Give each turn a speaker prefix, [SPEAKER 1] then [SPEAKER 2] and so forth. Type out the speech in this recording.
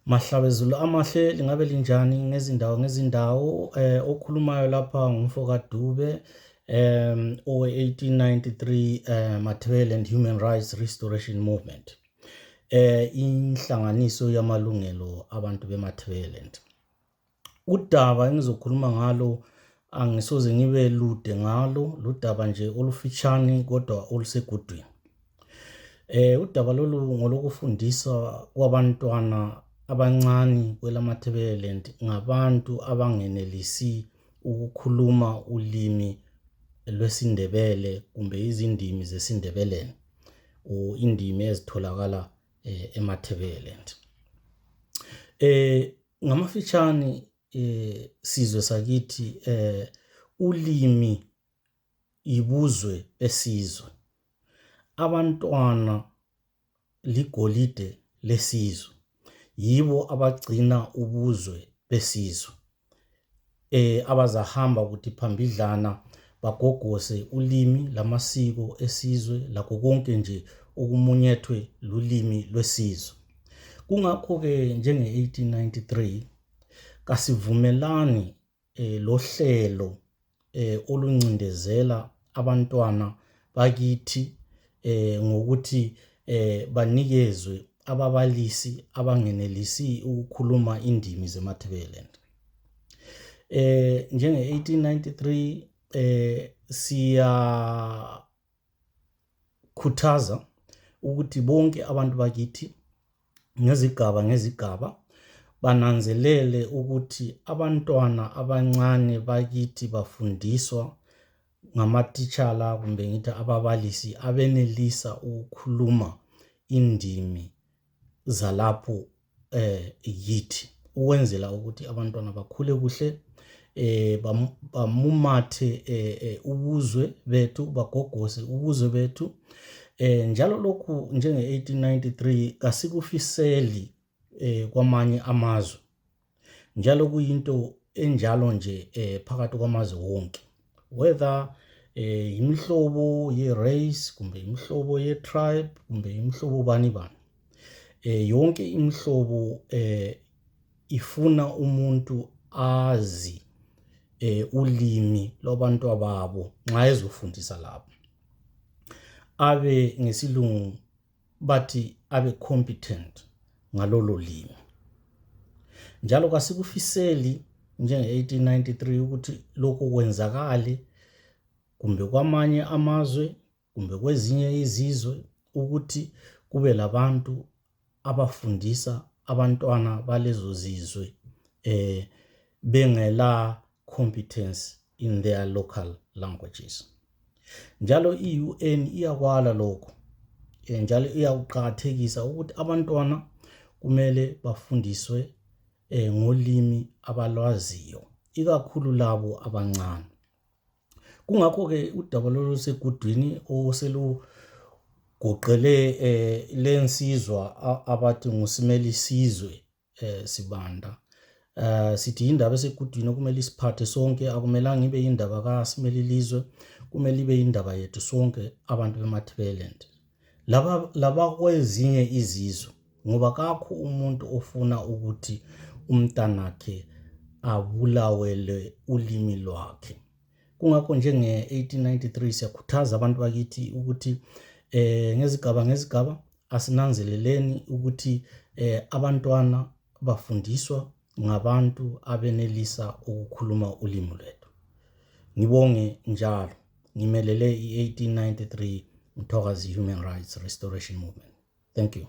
[SPEAKER 1] Mahlabezulu amahle lingabe linjani ngezindawo okhulumayo lapha ngumfoka Dube owe-1893 Matabeleland Human Rights Restoration Movement, inhlanganiso yamalungelo abantu beMatabeleland. Udaba engizokhuluma ngalo angisoze ngibe lude ngalo, ludaba nje olufitshane kodwa olusegudwini. Udaba lolu ngolokufundisa kwabantwana abancane kwelamatabeleland ngabantu abangenelisi ukukhuluma ulimi lwesindebele kumbe izindimi zesindebeleni indimi ezitholakala eMatabeleland. Ngamafitshane sizwe sakithi ulimi ibuzwe besizwe. Abantwana ligolide lesizwe, yibo abagcina ubuzwe besizwe, abazahamba ukuthi phambidlana bagogose ulimi lamasiko esizwe lakho konke nje okumunyethwe lulimi lwesizwe. Kungakho-ke njenge-1893 kasivumelani lohlelo oluncindezela abantwana bakithi ngokuthi banikezwe ababalisi abangenelisi ukukhuluma indimi zeMatabeleland. Njenge-1893 siyakhuthaza ukuthi bonke abantu bakithi ngezigaba bananzelele ukuthi abantwana abancane bakithi bafundiswa ngamatitshala kumbe ngithi ababalisi abenelisa ukukhuluma indimi zalapho yithi, ukwenzela ukuthi abantwana bakhule kuhle, bamumathe ubuzwe bethu, bagogose ubuzwe bethu. Njalo lokhu njenge-1893 kasikufiseli kwamanye amazwe, njalo kuyinto enjalo nje phakathi kwamazwe wonke, whether imihlobo ye-race kumbe imihlobo ye-tribe kumbe imihlobo bani. Yonke imihlobo ifuna umuntu azi ulimi lwabantu babo nxa ezofundisa lapho, abe ngesilungu bathi abe competent ngalolo limi. Njalo kasikufiseli njenge-1893 ukuthi lokho kwenzakale kumbe kwamanye amazwe kumbe kwezinye izizwe, ukuthi kube labantu abafundisa abantwana balezo zizwe bengela competence in their local languages. Njalo i-UN iyakwala lokho, njalo iyakuqakathekisa ukuthi abantwana kumele bafundiswe ngolimi abalwaziyo, ikakhulu labo abancane. Kungakho-ke udaba lolu segudwini oselugoqele lensizwa abathi ngusimele isizwe sibanda. Sithi indaba esegudwini okumele isiphathe sonke, akumelanga ibe indaba kasimele ilizwe, kumele ibe indaba yethu sonke abantu beMatabeleland laba kwezinye izizwe, ngoba kakho umuntu ofuna ukuthi umntanakhe abulawele ulimi lwakhe. Kungakho njenge-1893 siyakhuthaza abantu bakithi ukuthi ngezigaba asinanzeleleni ukuthi abantwana bafundiswa ngabantu abenelisa ukukhuluma ulimi lwethu. Ngibonge njalo, ngimelele i-1893 Mthokazi Human Rights Restoration Movement. Thank you.